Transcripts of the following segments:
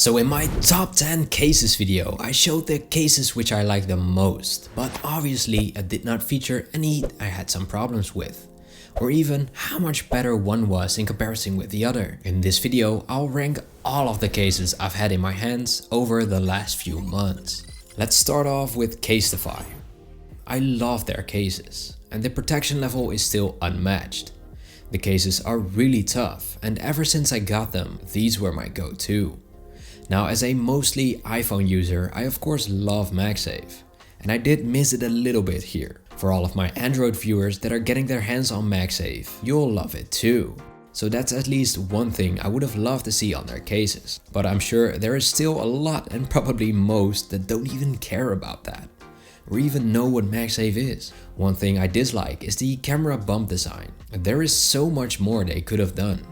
So in my top 10 cases video, I showed the cases which I like the most, but obviously I did not feature any I had some problems with, or even how much better one was in comparison with the other. In this video, I'll rank all of the cases I've had in my hands over the last few months. Let's start off with Casetify. I love their cases, and the protection level is still unmatched. The cases are really tough, and ever since I got them, these were my go-to. Now, as a mostly iPhone user, I of course love MagSafe, and I did miss it a little bit here. For all of my Android viewers that are getting their hands on MagSafe, you'll love it too. So that's at least one thing I would have loved to see on their cases. But I'm sure there is still a lot, and probably most, that don't even care about that, or even know what MagSafe is. One thing I dislike is the camera bump design. There is so much more they could have done,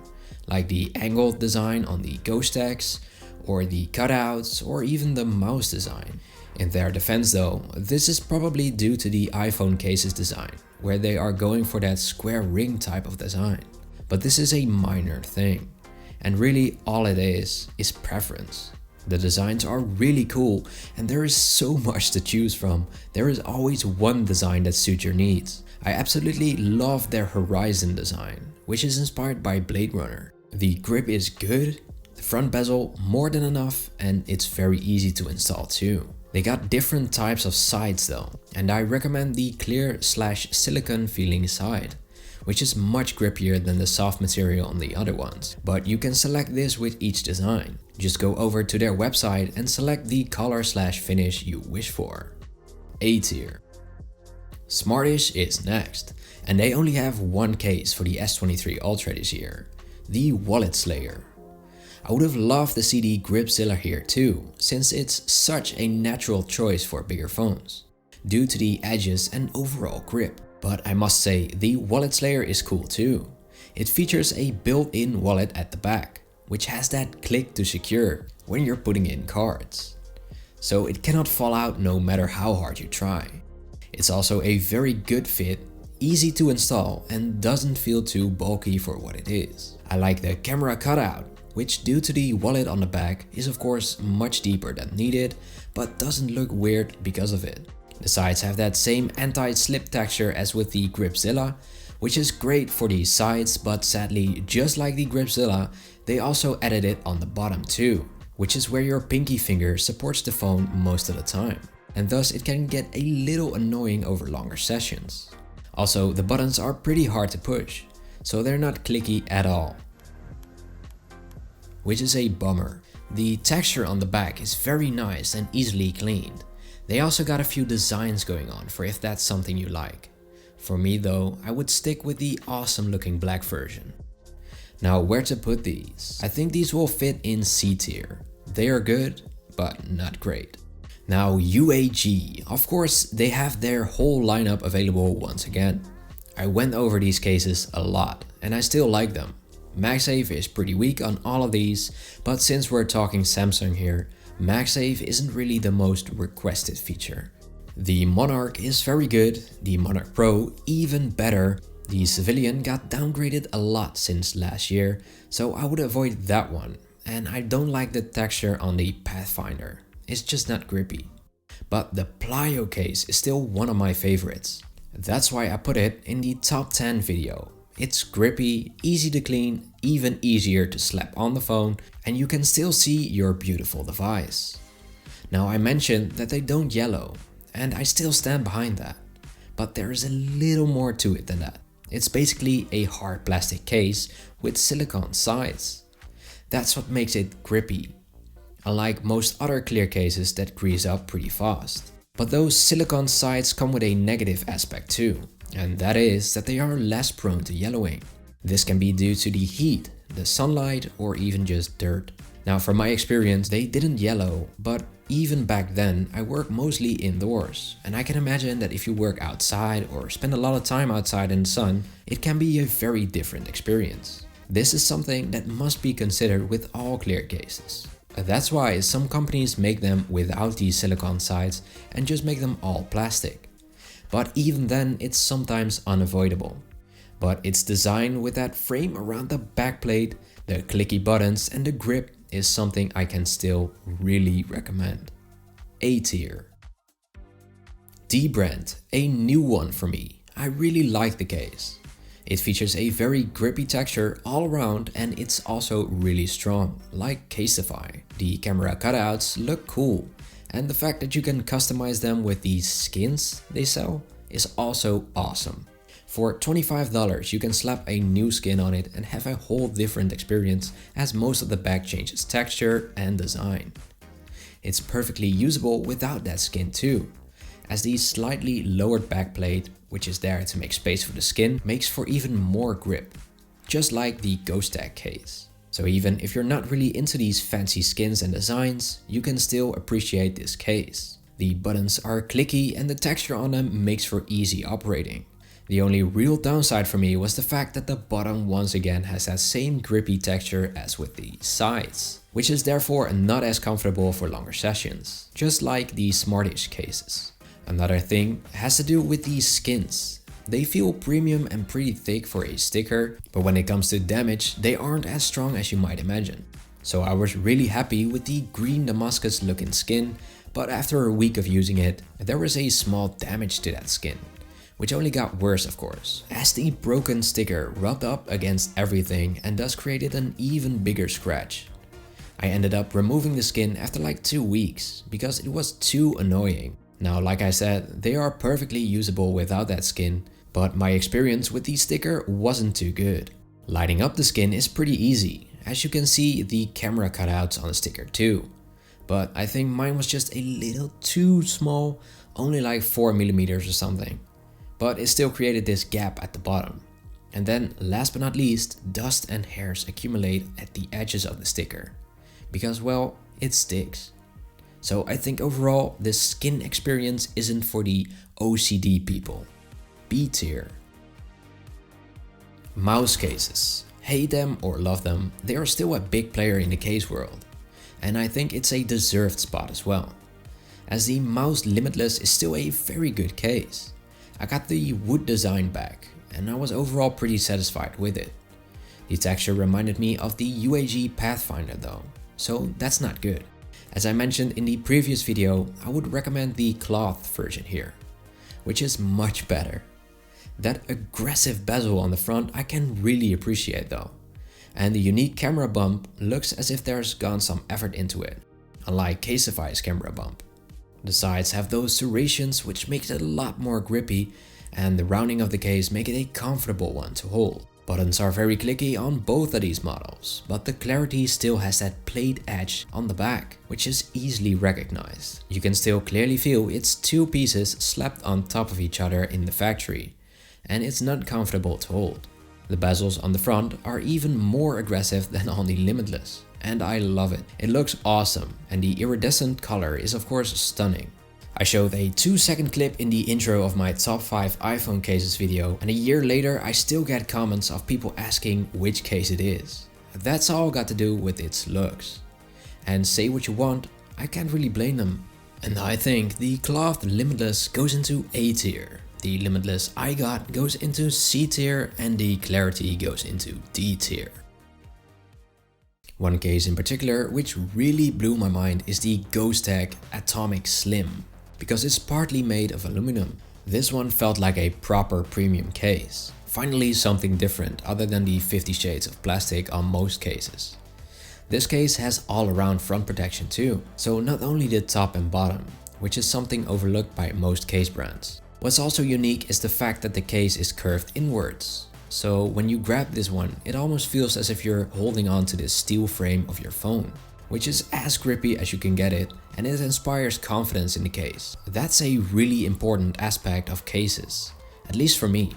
like the angled design on the Ghosteks, or the cutouts, or even the Mous design. In their defense though, this is probably due to the iPhone cases design, where they are going for that square ring type of design. But this is a minor thing, and really all it is preference. The designs are really cool, and there is so much to choose from. There is always one design that suits your needs. I absolutely love their Horizon design, which is inspired by Blade Runner. The grip is good, the front bezel more than enough, and it's very easy to install too. They got different types of sides though, and I recommend the clear/silicone feeling side, which is much grippier than the soft material on the other ones. But you can select this with each design. Just go over to their website and select the color/finish you wish for. A tier. Smartish is next, and they only have one case for the S23 Ultra this year, the Wallet Slayer. I would have loved to see the Gripzilla here too, since it's such a natural choice for bigger phones, due to the edges and overall grip. But I must say, the Wallet Slayer is cool too. It features a built-in wallet at the back, which has that click to secure when you're putting in cards. So it cannot fall out no matter how hard you try. It's also a very good fit, easy to install, and doesn't feel too bulky for what it is. I like the camera cutout, which due to the wallet on the back is of course much deeper than needed, but doesn't look weird because of it. The sides have that same anti-slip texture as with the Gripzilla, which is great for the sides, but sadly, just like the Gripzilla, they also added it on the bottom too, which is where your pinky finger supports the phone most of the time, and thus it can get a little annoying over longer sessions. Also, the buttons are pretty hard to push, so they're not clicky at all, which is a bummer. The texture on the back is very nice and easily cleaned. They also got a few designs going on for if that's something you like. For me though, I would stick with the awesome looking black version. Now, where to put these? I think these will fit in C tier. They are good, but not great. Now, UAG, of course they have their whole lineup available once again. I went over these cases a lot, and I still like them. MagSafe is pretty weak on all of these, but since we're talking Samsung here, MagSafe isn't really the most requested feature. The Monarch is very good, the Monarch Pro even better. The Civilian got downgraded a lot since last year, so I would avoid that one. And I don't like the texture on the Pathfinder, it's just not grippy. But the Plio case is still one of my favorites. That's why I put it in the top 10 video. It's grippy, easy to clean, even easier to slap on the phone, and you can still see your beautiful device. Now, I mentioned that they don't yellow, and I still stand behind that. But there is a little more to it than that. It's basically a hard plastic case with silicone sides. That's what makes it grippy, unlike most other clear cases that grease up pretty fast. But those silicone sides come with a negative aspect too, and that is that they are less prone to yellowing. This can be due to the heat, the sunlight, or even just dirt. Now, from my experience, they didn't yellow, but even back then I work mostly indoors, and I can imagine that if you work outside or spend a lot of time outside in the sun, it can be a very different experience. This is something that must be considered with all clear cases. That's why some companies make them without these silicone sides and just make them all plastic. But even then, it's sometimes unavoidable. But its design with that frame around the backplate, the clicky buttons and the grip is something I can still really recommend. A tier. Dbrand, a new one for me. I really like the case. It features a very grippy texture all around and it's also really strong, like Casetify. The camera cutouts look cool, and the fact that you can customize them with these skins they sell is also awesome. For $25 you can slap a new skin on it and have a whole different experience, as most of the bag changes texture and design. It's perfectly usable without that skin too, as the slightly lowered backplate, which is there to make space for the skin, makes for even more grip, just like the Ghostek case. So even if you're not really into these fancy skins and designs, you can still appreciate this case. The buttons are clicky and the texture on them makes for easy operating. The only real downside for me was the fact that the bottom once again has that same grippy texture as with the sides, which is therefore not as comfortable for longer sessions, just like the Smartish cases. Another thing has to do with these skins. They feel premium and pretty thick for a sticker, but when it comes to damage, they aren't as strong as you might imagine. So I was really happy with the green Damascus looking skin, but after a week of using it, there was a small damage to that skin, which only got worse of course, as the broken sticker rubbed up against everything and thus created an even bigger scratch. I ended up removing the skin after like 2 weeks, because it was too annoying. Now, like I said, they are perfectly usable without that skin, but my experience with the sticker wasn't too good. Lighting up the skin is pretty easy, as you can see the camera cutouts on the sticker too. But I think mine was just a little too small, only like 4mm or something. But it still created this gap at the bottom. And then last but not least, dust and hairs accumulate at the edges of the sticker, because well, it sticks. So I think overall this skin experience isn't for the OCD people. B tier. Mous cases. Hate them or love them, they are still a big player in the case world. And I think it's a deserved spot as well, as the Mous Limitless is still a very good case. I got the wood design back and I was overall pretty satisfied with it. The texture reminded me of the UAG Pathfinder though, so that's not good. As I mentioned in the previous video, I would recommend the cloth version here, which is much better. That aggressive bezel on the front I can really appreciate though, and the unique camera bump looks as if there's gone some effort into it, unlike Casetify's camera bump. The sides have those serrations which makes it a lot more grippy, and the rounding of the case make it a comfortable one to hold. Buttons are very clicky on both of these models, but the clarity still has that plate edge on the back, which is easily recognized. You can still clearly feel it's two pieces slapped on top of each other in the factory, and it's not comfortable to hold. The bezels on the front are even more aggressive than on the Limitless, and I love it. It looks awesome, and the iridescent color is of course stunning. I showed a 2-second clip in the intro of my top 5 iPhone cases video, and a year later I still get comments of people asking which case it is. That's all got to do with its looks. And say what you want, I can't really blame them. And I think the cloth Limitless goes into A tier. The Limitless I got goes into C tier, and the clarity goes into D tier. One case in particular which really blew my mind is the Ghostek Atomic Slim, because it's partly made of aluminum. This one felt like a proper premium case. Finally something different other than the 50 shades of plastic on most cases. This case has all around front protection too, so not only the top and bottom, which is something overlooked by most case brands. What's also unique is the fact that the case is curved inwards. So when you grab this one, it almost feels as if you're holding on to the steel frame of your phone, which is as grippy as you can get it, and it inspires confidence in the case. That's a really important aspect of cases, at least for me,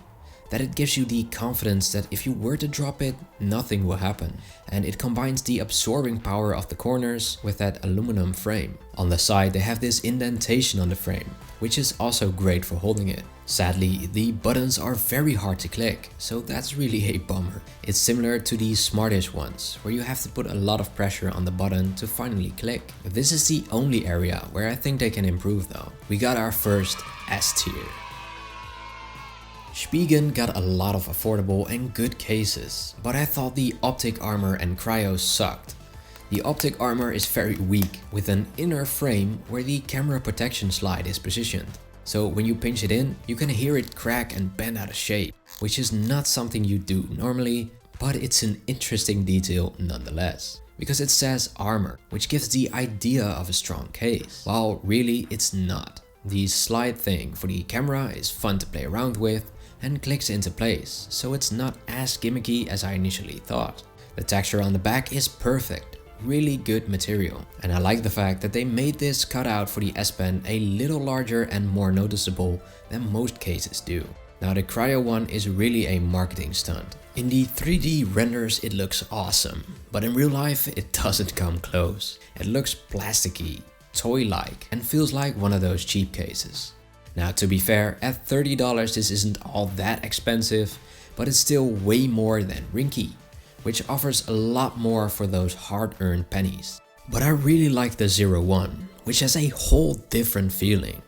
that it gives you the confidence that if you were to drop it, nothing will happen. And it combines the absorbing power of the corners with that aluminum frame. On the side they have this indentation on the frame, which is also great for holding it. Sadly, the buttons are very hard to click, so that's really a bummer. It's similar to the Smartish ones, where you have to put a lot of pressure on the button to finally click. This is the only area where I think they can improve though. We got our first S tier. Spigen got a lot of affordable and good cases, but I thought the optic armor and cryo sucked. The optic armor is very weak, with an inner frame where the camera protection slide is positioned. So when you pinch it in, you can hear it crack and bend out of shape, which is not something you do normally, but it's an interesting detail nonetheless. Because it says armor, which gives the idea of a strong case, while really it's not. The slide thing for the camera is fun to play around with and clicks into place, so it's not as gimmicky as I initially thought. The texture on the back is perfect, really good material, and I like the fact that they made this cutout for the S Pen a little larger and more noticeable than most cases do. Now the cryo one is really a marketing stunt. In the 3D renders it looks awesome, but in real life it doesn't come close. It looks plasticky, toy-like, and feels like one of those cheap cases. Now to be fair, at $30 this isn't all that expensive, but it's still way more than Ringke, which offers a lot more for those hard-earned pennies. But I really like the 01, which has a whole different feeling.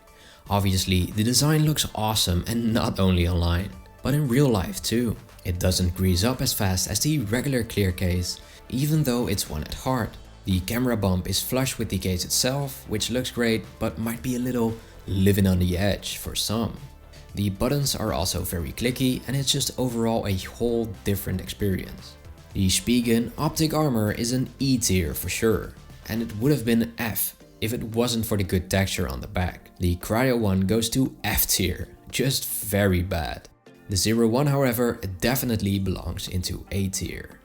Obviously, the design looks awesome, and not only online, but in real life too. It doesn't grease up as fast as the regular clear case, even though it's one at heart. The camera bump is flush with the case itself, which looks great, but might be a little living on the edge for some. The buttons are also very clicky, and it's just overall a whole different experience. The Spigen optic armor is an E tier for sure, and it would have been F if it wasn't for the good texture on the back. The cryo one goes to F tier, just very bad. The 01 however definitely belongs into A tier.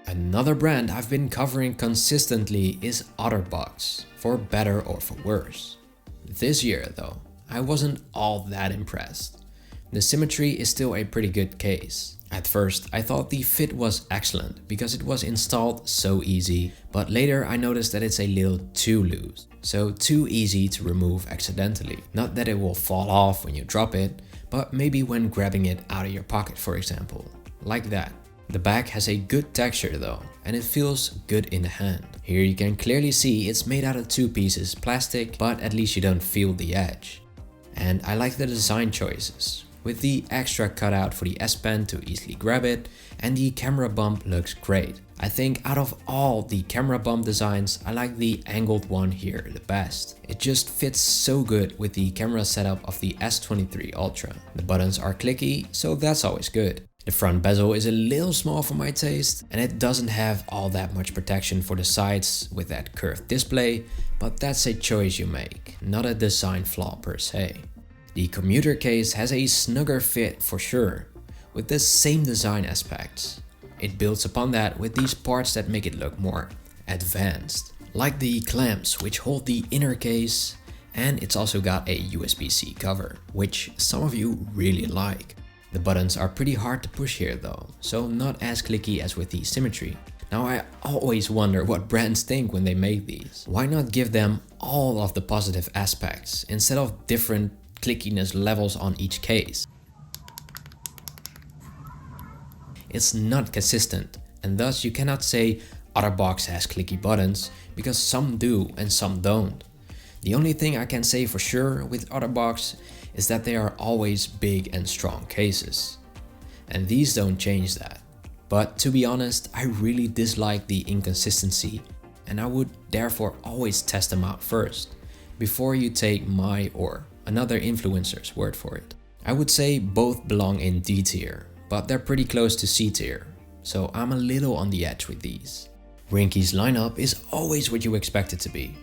Another brand I've been covering consistently is Otterbox, for better or for worse. This year though, I wasn't all that impressed. The symmetry is still a pretty good case. At first I thought the fit was excellent because it was installed so easy, but later I noticed that it's a little too loose, so too easy to remove accidentally. Not that it will fall off when you drop it, but maybe when grabbing it out of your pocket for example, like that. The back has a good texture though, and it feels good in the hand. Here you can clearly see it's made out of two pieces plastic, but at least you don't feel the edge. And I like the design choices, with the extra cutout for the S Pen to easily grab it, and the camera bump looks great. I think out of all the camera bump designs, I like the angled one here the best. It just fits so good with the camera setup of the S23 Ultra. The buttons are clicky, so that's always good. The front bezel is a little small for my taste, and it doesn't have all that much protection for the sides with that curved display, but that's a choice you make, not a design flaw per se. The commuter case has a snugger fit for sure, with the same design aspects. It builds upon that with these parts that make it look more advanced, like the clamps which hold the inner case, and it's also got a USB-C cover, which some of you really like. The buttons are pretty hard to push here though, so not as clicky as with the symmetry. Now I always wonder what brands think when they make these. Why not give them all of the positive aspects instead of different clickiness levels on each case? It's not consistent, and thus you cannot say Otterbox has clicky buttons, because some do and some don't. The only thing I can say for sure with Otterbox is that they are always big and strong cases, and these don't change that. But to be honest, I really dislike the inconsistency, and I would therefore always test them out first, before you take my or another influencer's word for it. I would say both belong in D tier, but they're pretty close to C tier, so I'm a little on the edge with these. Ringke's lineup is always what you expect it to be.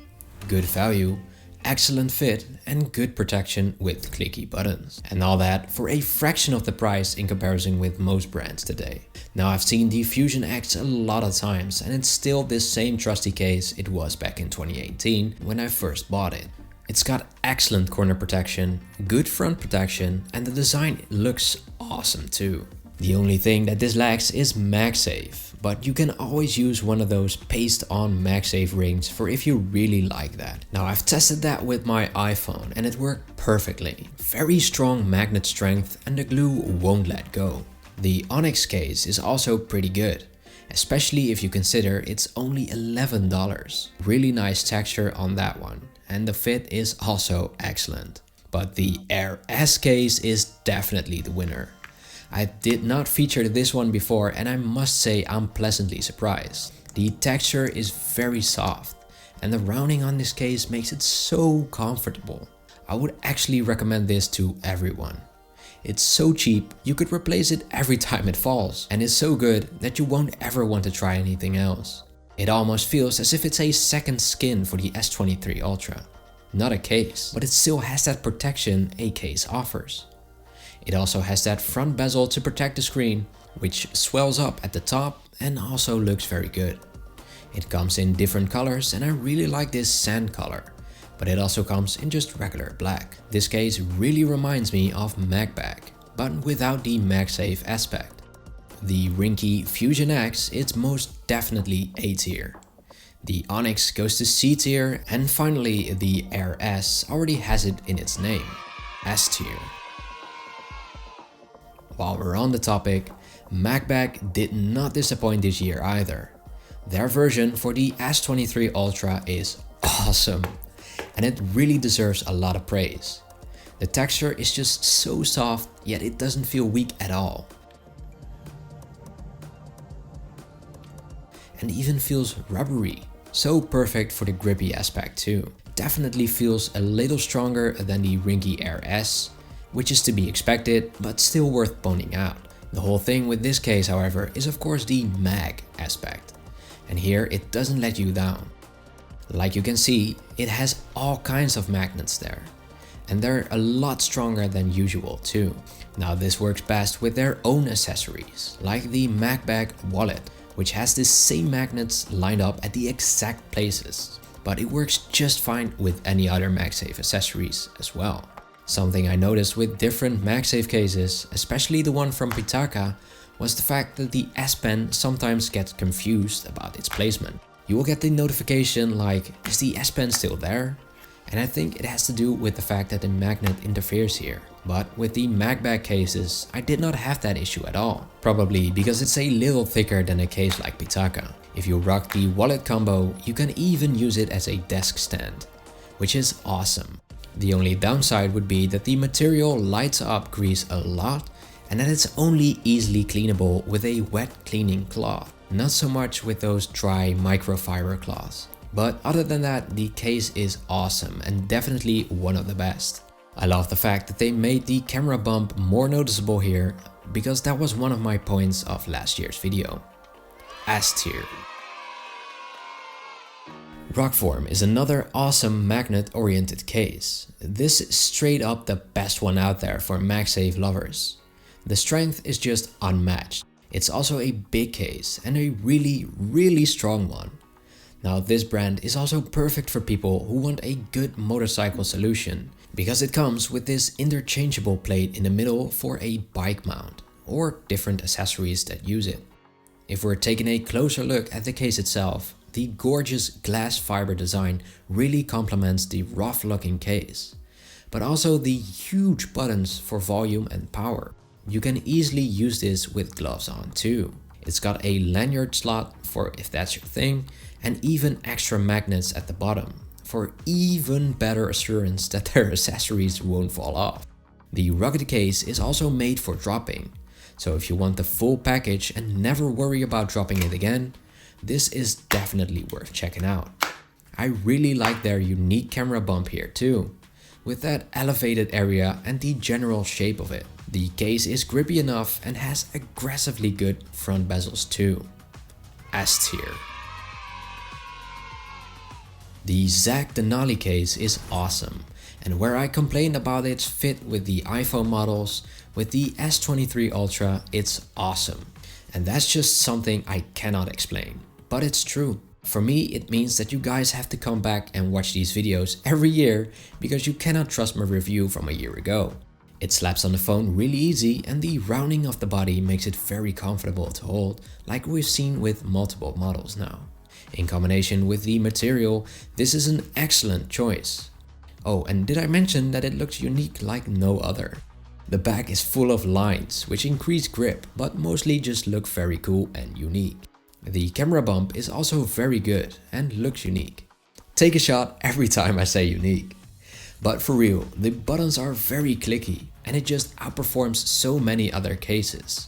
Good value, excellent fit, and good protection with clicky buttons. And all that for a fraction of the price in comparison with most brands today. Now I've seen the Fusion X a lot of times, and it's still this same trusty case it was back in 2018 when I first bought it. It's got excellent corner protection, good front protection, and the design looks awesome too. The only thing that this lacks is MagSafe, but you can always use one of those paste-on MagSafe rings for if you really like that. Now I've tested that with my iPhone and it worked perfectly. Very strong magnet strength and the glue won't let go. The Onyx case is also pretty good, especially if you consider it's only $11. Really nice texture on that one, and the fit is also excellent. But the Air S case is definitely the winner. I did not feature this one before, and I must say I'm pleasantly surprised. The texture is very soft, and the rounding on this case makes it so comfortable. I would actually recommend this to everyone. It's so cheap, you could replace it every time it falls, and it's so good that you won't ever want to try anything else. It almost feels as if it's a second skin for the S23 Ultra. Not a case, but it still has that protection a case offers. It also has that front bezel to protect the screen, which swells up at the top and also looks very good. It comes in different colors and I really like this sand color, but it also comes in just regular black. This case really reminds me of Magbak, but without the MagSafe aspect. The Ringke Fusion X is most definitely A tier. The Onyx goes to C tier, and finally the Air S already has it in its name, S tier. While we're on the topic, Magbak did not disappoint this year either. Their version for the S23 Ultra is awesome, and it really deserves a lot of praise. The texture is just so soft, yet it doesn't feel weak at all. And even feels rubbery, so perfect for the grippy aspect too. Definitely feels a little stronger than the Ringke Air S, which is to be expected, but still worth pointing out. The whole thing with this case, however, is of course the mag aspect, and here it doesn't let you down. Like you can see, it has all kinds of magnets there, and they're a lot stronger than usual too. Now this works best with their own accessories, like the Magbak wallet, which has the same magnets lined up at the exact places, but it works just fine with any other MagSafe accessories as well. Something I noticed with different MagSafe cases, especially the one from Pitaka, was the fact that the S Pen sometimes gets confused about its placement. You will get the notification like, is the S Pen still there? And I think it has to do with the fact that the magnet interferes here. But with the Magbak cases, I did not have that issue at all. Probably because it's a little thicker than a case like Pitaka. If you rock the wallet combo, you can even use it as a desk stand, which is awesome. The only downside would be that the material lights up grease a lot and that it's only easily cleanable with a wet cleaning cloth. Not so much with those dry microfiber cloths. But other than that, the case is awesome and definitely one of the best. I love the fact that they made the camera bump more noticeable here, because that was one of my points of last year's video. S tier. Rokform is another awesome magnet-oriented case. This is straight up the best one out there for MagSafe lovers. The strength is just unmatched. It's also a big case and a really strong one. Now this brand is also perfect for people who want a good motorcycle solution, because it comes with this interchangeable plate in the middle for a bike mount or different accessories that use it. If we're taking a closer look at the case itself, the gorgeous glass fiber design really complements the rough looking case, but also the huge buttons for volume and power. You can easily use this with gloves on too. It's got a lanyard slot for if that's your thing, and even extra magnets at the bottom for even better assurance that their accessories won't fall off. The rugged case is also made for dropping, so if you want the full package and never worry about dropping it again, this is definitely worth checking out. I really like their unique camera bump here too, with that elevated area and the general shape of it. The case is grippy enough and has aggressively good front bezels too. S tier. The Zagg Denali case is awesome, and where I complained about its fit with the iPhone models, with the S23 Ultra it's awesome. And that's just something I cannot explain, but it's true. For me, it means that you guys have to come back and watch these videos every year, because you cannot trust my review from a year ago. It slaps on the phone really easy, and the rounding of the body makes it very comfortable to hold, like we've seen with multiple models now. In combination with the material, this is an excellent choice. Oh, and did I mention that it looks unique like no other? The back is full of lines, which increase grip, but mostly just look very cool and unique. The camera bump is also very good and looks unique. Take a shot every time I say unique. But for real, the buttons are very clicky and it just outperforms so many other cases.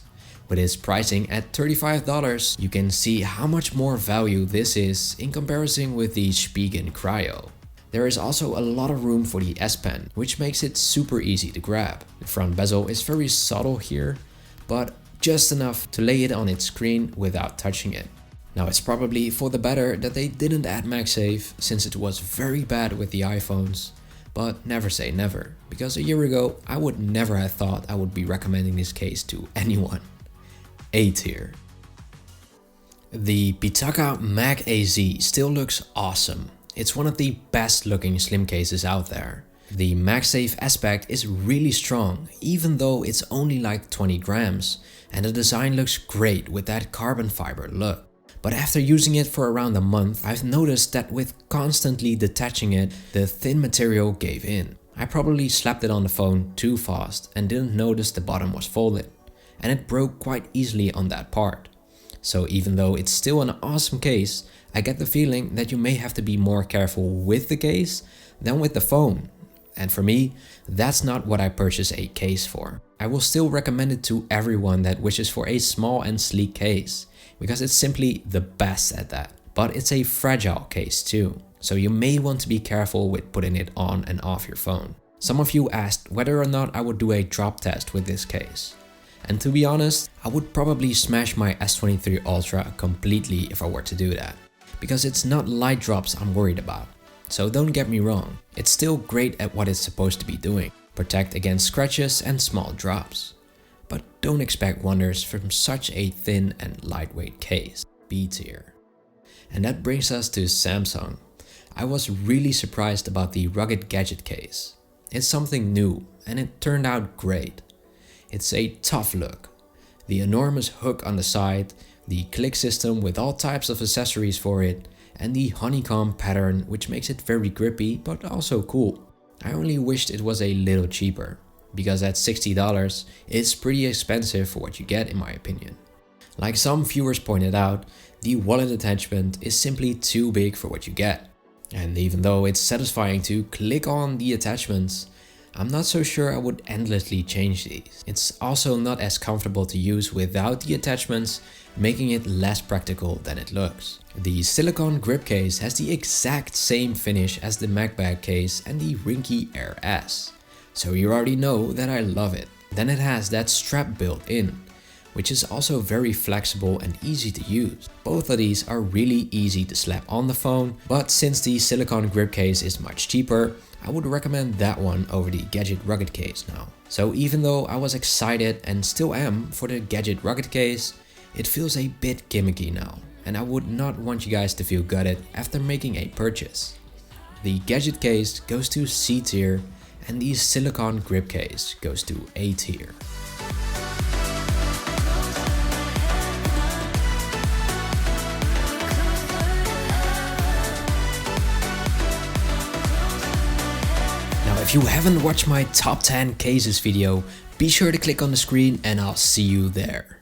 With its pricing at $35, you can see how much more value this is in comparison with the Spigen Cryo. There is also a lot of room for the S Pen, which makes it super easy to grab. The front bezel is very subtle here, but just enough to lay it on its screen without touching it. Now it's probably for the better that they didn't add MagSafe, since it was very bad with the iPhones. But never say never, because a year ago I would never have thought I would be recommending this case to anyone. A tier. The Pitaka Mag AZ still looks awesome. It's one of the best looking slim cases out there. The MagSafe aspect is really strong, even though it's only like 20 grams, and the design looks great with that carbon fiber look. But after using it for around a month, I've noticed that with constantly detaching it, the thin material gave in. I probably slapped it on the phone too fast and didn't notice the bottom was folded, and it broke quite easily on that part. So even though it's still an awesome case, I get the feeling that you may have to be more careful with the case than with the phone. And for me, that's not what I purchased a case for. I will still recommend it to everyone that wishes for a small and sleek case, because it's simply the best at that. But it's a fragile case too, so you may want to be careful with putting it on and off your phone. Some of you asked whether or not I would do a drop test with this case. And to be honest, I would probably smash my S23 Ultra completely if I were to do that, because it's not light drops I'm worried about. So don't get me wrong, it's still great at what it's supposed to be doing, protect against scratches and small drops. But don't expect wonders from such a thin and lightweight case. B tier. And that brings us to Samsung. I was really surprised about the rugged gadget case. It's something new and it turned out great. It's a tough look. The enormous hook on the side, the click system with all types of accessories for it, and the honeycomb pattern, which makes it very grippy but also cool. I only wished it was a little cheaper, because at $60 it's pretty expensive for what you get in my opinion. Like some viewers pointed out, the wallet attachment is simply too big for what you get. And even though it's satisfying to click on the attachments, I'm not so sure I would endlessly change these. It's also not as comfortable to use without the attachments, making it less practical than it looks. The silicone grip case has the exact same finish as the Magbak case and the Ringke Air S, so you already know that I love it. Then it has that strap built in, which is also very flexible and easy to use. Both of these are really easy to slap on the phone, but since the silicone grip case is much cheaper, I would recommend that one over the Gadget Rugged case now. So even though I was excited and still am for the Gadget Rugged case, it feels a bit gimmicky now, and I would not want you guys to feel gutted after making a purchase. The Gadget case goes to C tier, and the silicone grip case goes to A tier. If you haven't watched my top 10 cases video, be sure to click on the screen and I'll see you there.